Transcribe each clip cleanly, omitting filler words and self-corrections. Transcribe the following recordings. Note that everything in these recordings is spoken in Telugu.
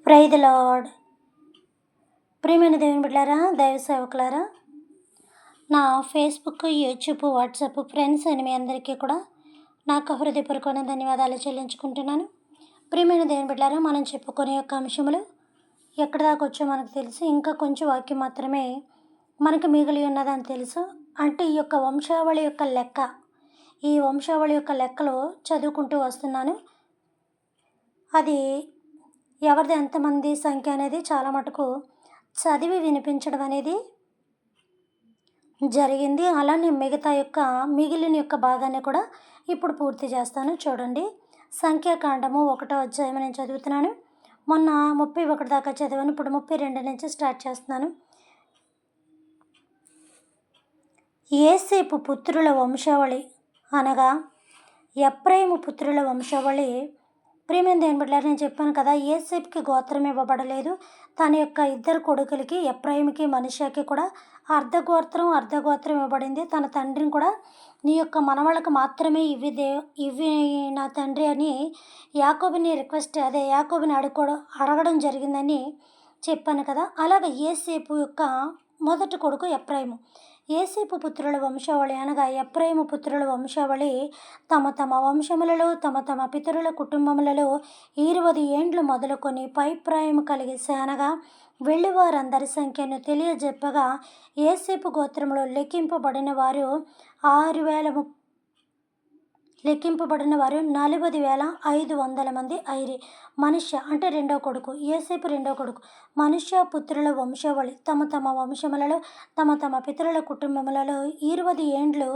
Praise the lord. ప్రియమైన దేవుని బిడ్డలారా, దైవ సేవకులారా, నా ఫేస్బుక్, యూట్యూబ్, వాట్సాప్ ఫ్రెండ్స్ అని మీ అందరికీ కూడా నాకు హృదయపూర్వకమైన ధన్యవాదాలు చెల్లించుకుంటున్నాను. ప్రియమైన దేవుని బిడ్డలారా, మనం చెప్పుకునే యొక్క అంశములు ఎక్కడి దాకా వచ్చో మనకు తెలుసు. ఇంకా కొంచెం వాక్యం మాత్రమే మనకు మిగిలి ఉన్నదని తెలుసు. అంటే ఈ యొక్క వంశావళి యొక్క లెక్క, ఈ వంశావళి యొక్క లెక్కలో చదువుకుంటూ వస్తున్నాను. అది ఎవరిది ఎంతమంది సంఖ్య అనేది చాలా మటుకు చదివి వినిపించడం అనేది జరిగింది. అలానే మిగిలిన యొక్క భాగాన్ని కూడా ఇప్పుడు పూర్తి చేస్తాను. చూడండి, సంఖ్యాకాండము 1వ అధ్యాయం నేను చదువుతున్నాను. మొన్న 31 దాకా చదివాను, ఇప్పుడు 32 నుంచి స్టార్ట్ చేస్తున్నాను. యోసేపు పుత్రుల వంశావళి అనగా ఎఫ్రాయిము పుత్రుల వంశావళి. ప్రియమైన దేవుని బిడ్డలారా, నేను చెప్పాను కదా, యోసేపుకి గోత్రం ఇవ్వబడలేదు. తన యొక్క ఇద్దరు కొడుకులకి, ఎఫ్రాయిముకి, మనష్షాకి కూడా అర్ధగోత్రం ఇవ్వబడింది. తన తండ్రిని కూడా నీ యొక్క మనవాళ్ళకు మాత్రమే ఇవి నా తండ్రి అని యాకోబుని అడగడం జరిగిందని చెప్పాను కదా. అలాగే యోసేపు యొక్క మొదటి కొడుకు ఎఫ్రాయిము. యోసేపు పుత్రుల వంశావళి అనగా ఎఫ్రాయిము పుత్రుల వంశావళి తమ తమ వంశములలో తమ తమ పితరుల కుటుంబములలో 20 ఏండ్లు మొదలుకొని పైప్రాయము కలిగి అనగా వెళ్ళి వారందరి సంఖ్యను తెలియజెప్పగా యోసేపు గోత్రంలో లెక్కింపబడిన వారు 40,500 మంది అయిరి. మనష్షా అంటే రెండో కొడుకు, యోసేపు రెండో కొడుకు. మనష్షా పుత్రుల వంశావళి తమ తమ వంశములలో తమ తమ పితరుల కుటుంబములలో 20 ఏండ్లు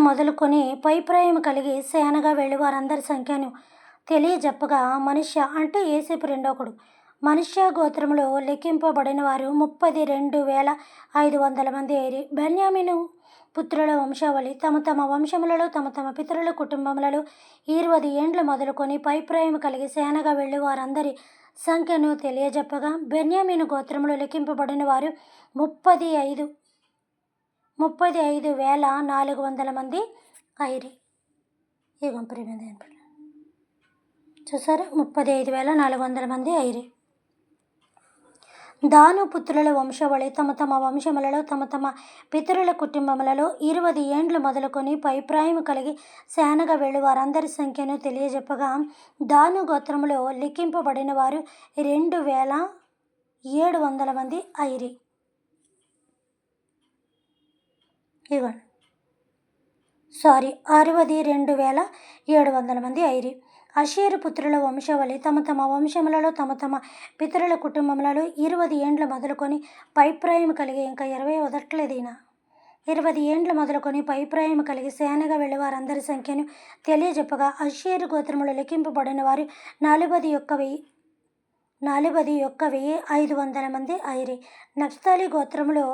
మొదలుకొని పైప్రాయం కలిగి సేనగా వెళ్ళి వారందరి సంఖ్యను తెలియజెప్పగా మనష్షా అంటే యోసేపు రెండో కొడుకు. మనష్షా గోత్రములో లెక్కింపబడిన వారు 32,500 మంది అయిరి. బెన్యామీను పుత్రుల వంశావళి తమ తమ వంశములలో తమ తమ పితరుల కుటుంబములలో 20 ఏండ్లు మొదలుకొని పైప్రాయం కలిగి సేనగా వెళ్ళి వారందరి సంఖ్యను తెలియజెప్పగా బెన్యామీను గోత్రములో లెక్కింపబడిన వారు 35,400 మంది అయిరి. చూసారా, 35,400 మంది అయిరి. దాను పుత్రుల వంశావళి తమ తమ వంశములలో తమ తమ పితరుల కుటుంబములలో 20 ఏండ్లు మొదలుకొని పైప్రాయం కలిగి సేనగా వెళ్ళి వారందరి సంఖ్యను తెలియజెప్పగా దాను గోత్రములో లెక్కింపబడిన వారు 2,700 మంది అయిరి. 62,700 మంది అయిరి. అషేరు పుత్రుల వంశావళి తమ తమ వంశములలో తమ తమ పితరుల కుటుంబములలో 20 ఏండ్లు మొదలుకొని పైప్రాయం కలిగి 20 ఏండ్లు మొదలుకొని పైప్రాయం కలిగి సేనగా వెళ్ళి వారందరి సంఖ్యను తెలియజెప్పగా అషేరు గోత్రములో లెక్కింపబడిన వారు 41,500 మంది అయిరి. నఫ్తాలి గోత్రములో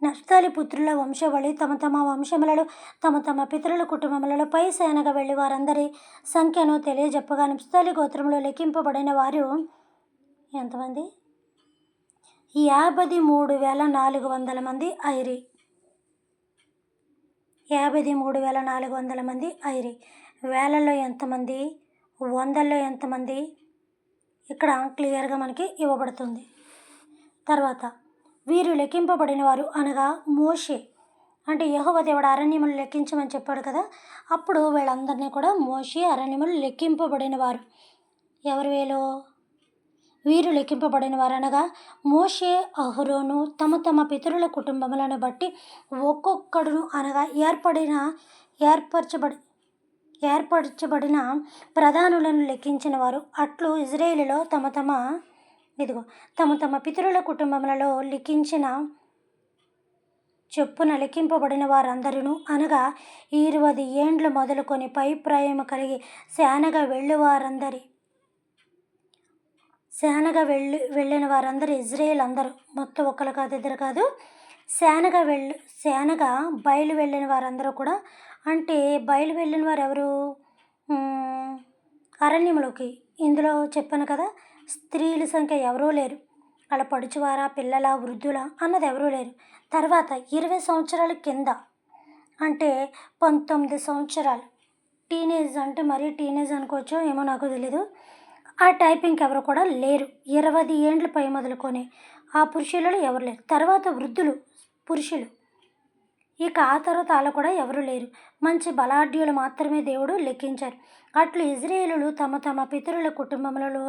నఫ్తాలి పుత్రుల వంశావళి తమ తమ వంశములలో తమ తమ పితరుల కుటుంబములలో పై సేనగా వెళ్ళి వారందరి సంఖ్యను తెలియజెప్పగా నఫ్తాలి గోత్రంలో లెక్కింపబడిన వారు ఎంతమంది? 53,400 మంది అయిరి. 53,400 మంది అయిరి. వేలల్లో ఎంతమంది, వందల్లో ఎంతమంది ఇక్కడ క్లియర్గా మనకి ఇవ్వబడుతుంది. తర్వాత వీరు లెక్కింపబడిన వారు అనగా మోషే అంటే యెహోవా దేవుడు అరణ్యములు లెక్కించమని చెప్పాడు కదా, అప్పుడు వీళ్ళందరినీ కూడా మోషే అరణ్యములు లెక్కింపబడిన వారు. ఎవరు వీరు లెక్కింపబడిన వారు అనగా మోషే, అహరోను తమ తమ పితరుల కుటుంబములను బట్టి ఒక్కొక్కడును అనగా ఏర్పరచబడిన ప్రధానులను లెక్కించిన వారు. అట్లు ఇజ్రాయేలులో తమ తమ పితరుల కుటుంబములలో లిఖించిన చొప్పున లెక్కింపబడిన వారందరూ అనగా 20 ఏండ్లు మొదలుకొని పైప్రాయము కలిగి సేనగా వెళ్ళిన వారందరూ ఇజ్రాయేల్ అందరూ, మొత్తం ఒకరు కాదు ఇద్దరు కాదు, సేనగా వెళ్ళి సేనగా బయలు వెళ్ళిన వారందరూ కూడా, అంటే బయలు వెళ్ళిన వారు ఎవరు? ఉమ్, అరణ్యములోకి. ఇందులో చెప్పాను కదా, స్త్రీల సంఖ్య ఎవరూ లేరు. వాళ్ళ పడుచువారా, పిల్లల, వృద్ధుల అన్నది ఎవరూ లేరు. తర్వాత 20 సంవత్సరాల కింద, అంటే 19 సంవత్సరాలు, టీనేజ్ అంటే మరీ టీనేజ్ అనుకోవచ్చో ఏమో నాకు తెలీదు, ఆ టైప్ ఇంకెవరు కూడా లేరు. 20 ఏండ్ల పై మొదలుకొని ఆ పురుషులలో ఎవరు లేరు. తర్వాత వృద్ధులు పురుషులు, ఇక ఆ తర్వాత అలా కూడా ఎవరు లేరు. మంచి బలాఢ్యులు మాత్రమే దేవుడు లెక్కించారు. అట్లు ఇజ్రాయేలులు తమ తమ పితరుల కుటుంబములలో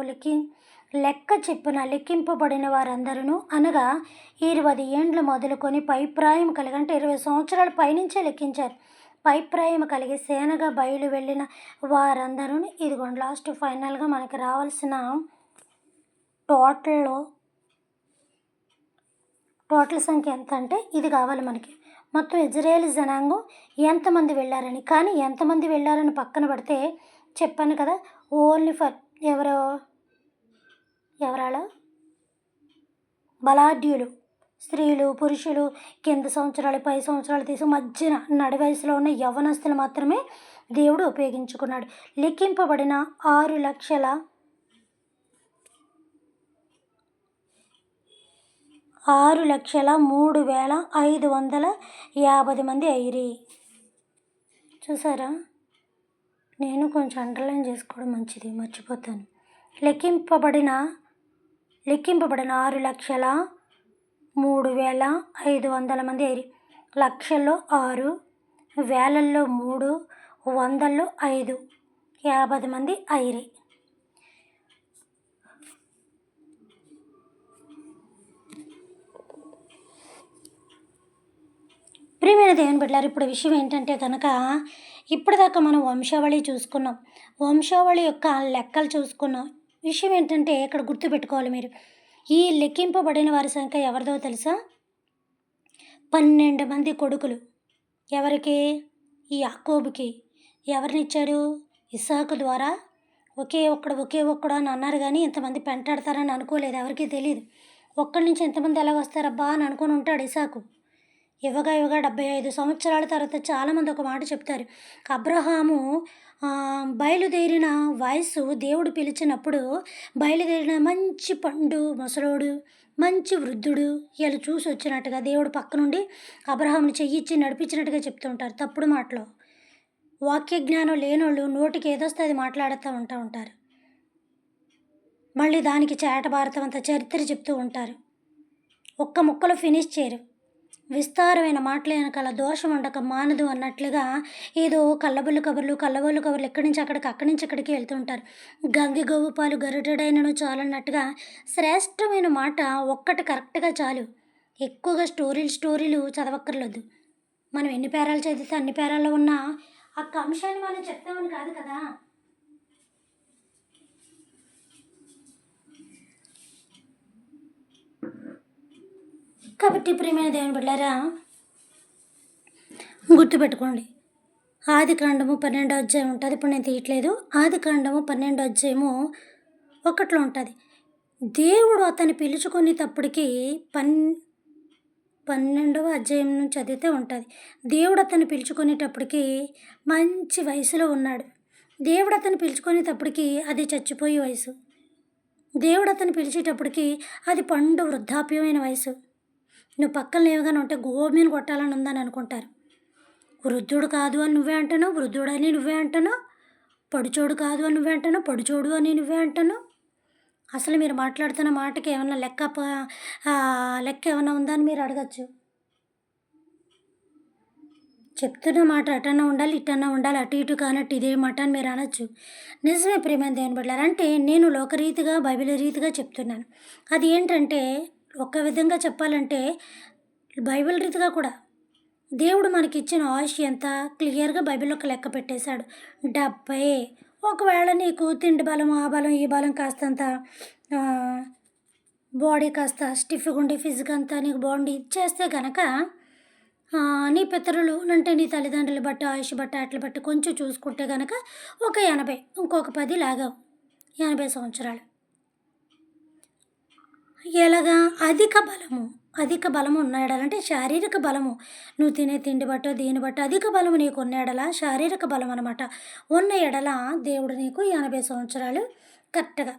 లెక్క చెప్పున లెక్కింపబడిన వారందరూ, అనగా 20 ఏండ్లు మొదలుకొని పైప్రాయం కలిగి, అంటే 20 సంవత్సరాల పైనుంచే లెక్కించారు. పైప్రాయం కలిగి సేనగా బయలు వెళ్ళిన వారందరూ, ఇదిగోండి లాస్ట్ ఫైనల్గా మనకి రావాల్సిన టోటల్ టోటల్ సంఖ్య ఎంత అంటే ఇది కావాలి మనకి. మొత్తం ఇజ్రాయేల్ జనాంగం ఎంతమంది వెళ్ళారని. కానీ ఎంతమంది వెళ్ళారని పక్కన పెడితే చెప్పాను కదా, ఓన్లీ ఫర్ ఎవరాలో బలాఢ్యులు, స్త్రీలు, పురుషులు, కింద సంవత్సరాలు, పై సంవత్సరాలు తీసి మధ్యన నడి వయసులో ఉన్న యవ్వనస్తులు మాత్రమే దేవుడు ఉపయోగించుకున్నాడు. లెక్కింపబడిన 6,03,550 మంది అయ్యిరి. చూసారా, నేను కొంచెం అండర్లైన్ చేసుకోవడం మంచిది, మర్చిపోతాను. లెక్కింపబడిన 6,03,550 మంది అయ్యిరి. లక్షల్లో 6, వేలల్లో 3, వందల్లో 5, 50 మంది అయ్యిరి. ప్రియమైన దేవుని బిడ్డలారా, ఇప్పుడు విషయం ఏంటంటే కనుక, ఇప్పటిదాకా మనం వంశావళి చూసుకున్నాం, వంశావళి యొక్క లెక్కలు చూసుకున్నాం. విషయం ఏంటంటే ఇక్కడ గుర్తుపెట్టుకోవాలి మీరు, ఈ లెక్కింపబడిన వారి సంఖ్య ఎవరిదో తెలుసా? 12 మంది కొడుకులు. ఎవరికి? ఈ యాకోబుకి. ఎవరినిచ్చారు? ఇస్సాకు ద్వారా. ఒకే ఒక్కడు అని అన్నారు, కానీ ఇంతమంది పెంటాడతారని అనుకోలేదు, ఎవరికీ తెలియదు. ఒక్కడి నుంచి ఎంతమంది ఎలా వస్తారబ్బా అని అనుకుని ఉంటాడు ఇస్సాకు. ఇవ్వగా 75 సంవత్సరాల తర్వాత చాలామంది ఒక మాట చెప్తారు, అబ్రహాము బయలుదేరిన వయస్సు, దేవుడు పిలిచినప్పుడు బయలుదేరిన మంచి పండు ముసలోడు, మంచి వృద్ధుడు వీళ్ళు చూసి వచ్చినట్టుగా దేవుడు పక్క నుండి అబ్రహాముని చెయ్యిచ్చి నడిపించినట్టుగా చెప్తూ ఉంటారు. తప్పుడు మాటలు, వాక్య జ్ఞానం లేనోళ్ళు నోటికి ఏదొస్తే అది మాట్లాడుతూ ఉంటారు. మళ్ళీ దానికి చేటభారతం అంత చరిత్ర చెప్తూ ఉంటారు. ఒక్క ముక్కలో ఫినిష్ చేయరు. విస్తారమైన మాటల వెనకాల దోషం ఉండక మానదు అన్నట్లుగా ఏదో కల్లబొల్లు కబుర్లు ఎక్కడి నుంచి అక్కడికి వెళ్తుంటారు. గంగిగోవు పాలు గరుడైనను చాలన్నట్టుగా శ్రేష్టమైన మాట ఒక్కటి కరెక్ట్గా చాలు. ఎక్కువగా స్టోరీలు చదవక్కర్లేదు. మనం ఎన్ని పేరాలు చదివితే అన్ని పేరాల్లో ఉన్న ఆ అంశాన్ని మనం చెప్తామని కాదు కదా. కాబట్టి ప్రియమైన దేవుని బిడ్డలారా, గుర్తుపెట్టుకోండి, ఆదికాండము 12వ అధ్యాయం ఉంటుంది. ఇప్పుడు నేను తీయట్లేదు. ఆదికాండము 12వ అధ్యాయము 1లో ఉంటుంది. దేవుడు అతన్ని పిలుచుకునేటప్పటికి 12వ అధ్యాయం నుంచి చదివితే ఉంటుంది. దేవుడు అతన్ని పిలుచుకునేటప్పటికి మంచి వయసులో ఉన్నాడు. దేవుడు అతన్ని పిలుచుకునేటప్పటికి అది చచ్చిపోయే వయసు. దేవుడు అతన్ని పిలిచేటప్పటికి అది పండు వృద్ధాప్యమైన వయసు. నువ్వు పక్కన లేవగానే ఉంటే గోమీని కొట్టాలని ఉందని అనుకుంటారు. వృద్ధుడు కాదు అని నువ్వే అంటున్నావు, వృద్ధుడని నువ్వే అంటున్నావు. పడుచోడు కాదు అని నువ్వే అంటున్నావు, పడుచోడు అని నువ్వే అంటున్నావు. అసలు మీరు మాట్లాడుతున్న మాటకి ఏమన్నా లెక్క ఏమన్నా ఉందా అని మీరు అడగచ్చు. చెప్తున్న మాట అటన్నా ఉండాలి, ఇటన్నా ఉండాలి, అటు ఇటు కానట్టు ఇదే మాట అని మీరు అనొచ్చు. నిజమే ప్రియమైన దేవుని బిడ్డలారా, అంటే నేను లోకరీతిగా బైబిల్ రీతిగా చెప్తున్నాను. అది ఏంటంటే, ఒక విధంగా చెప్పాలంటే బైబిల్ రీతిగా కూడా దేవుడు మనకిచ్చిన ఆయుష్ ఎంత క్లియర్గా బైబిల్లో ఒక లెక్క పెట్టేశాడు, 70. ఒకవేళ నీకు తిండి బలం, ఆ బలం, ఈ బలం కాస్తంత, బాడీ కాస్త స్టిఫ్గా ఉండి ఫిజిక్ అంతా నీకు బాగుండి ఇచ్చేస్తే కనుక, నీ పితరులు అంటే నీ తల్లిదండ్రులు బట్టి, ఆయుష్ బట్టి, అట్ల బట్టి కొంచెం చూసుకుంటే కనుక ఒక 80, ఇంకొక 10 లాగావు, 80 సంవత్సరాలు. ఎలాగా? అధిక బలము, అధిక బలము ఉన్న ఎడల అంటే శారీరక బలము. నువ్వు తినే తిండి బట్టో, దేన్ని బట్టో అధిక బలము నీకున్న ఎడల శారీరక బలం అనమాట. ఉన్న ఎడల దేవుడు నీకు 80 సంవత్సరాలు కరెక్ట్‌గా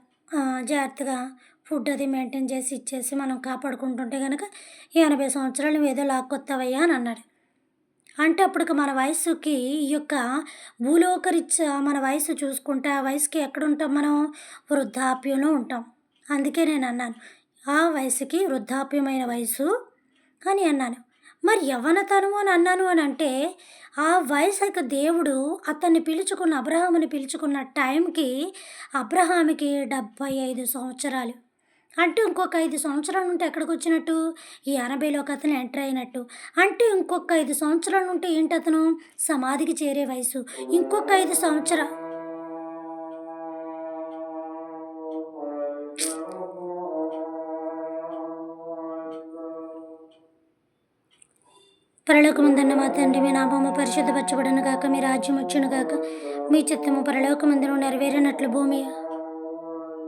జాగ్రత్తగా ఫుడ్ అది మెయింటైన్ చేసి, ఇచ్చేసి మనం కాపాడుకుంటుంటే గనక 80 సంవత్సరాలు నువ్వేదో లాక్కొత్తావయ్యా అని అన్నాడు. అంటే అప్పటికి మన వయస్సుకి ఈ యొక్క భూలోకరీత్యా మన వయస్సు చూసుకుంటే, ఆ వయసుకి ఎక్కడుంటాం మనం? వృద్ధాప్యంలో ఉంటాం. అందుకే నేనన్నాను. ఆ వయసుకి వృద్ధాప్యమైన వయసు అని అన్నాను. మరి యవ్వనతనము అని అన్నాను అనంటే, ఆ వయసుకి దేవుడు అతన్ని పిలుచుకున్న అబ్రహాముని పిలుచుకున్న టైంకి అబ్రహాముకి 75 సంవత్సరాలు. అంటే ఇంకొక 5 సంవత్సరాలుంటే ఎక్కడికొచ్చినట్టు? ఈ 80లోకి అతను ఎంటర్ అయినట్టు. అంటే ఇంకొక 5 సంవత్సరాలుంటే ఏంటతను? సమాధికి చేరే వయసు. ఇంకొక 5 సంవత్సరా పరలోకమందున్న మా తండ్రి, మీ నామము పరిశుద్ధపరచబడును గాక, మీ రాజ్యం వచ్చును గాక, మీ చిత్తము పరలోకమందున నెరవేరినట్లు భూమి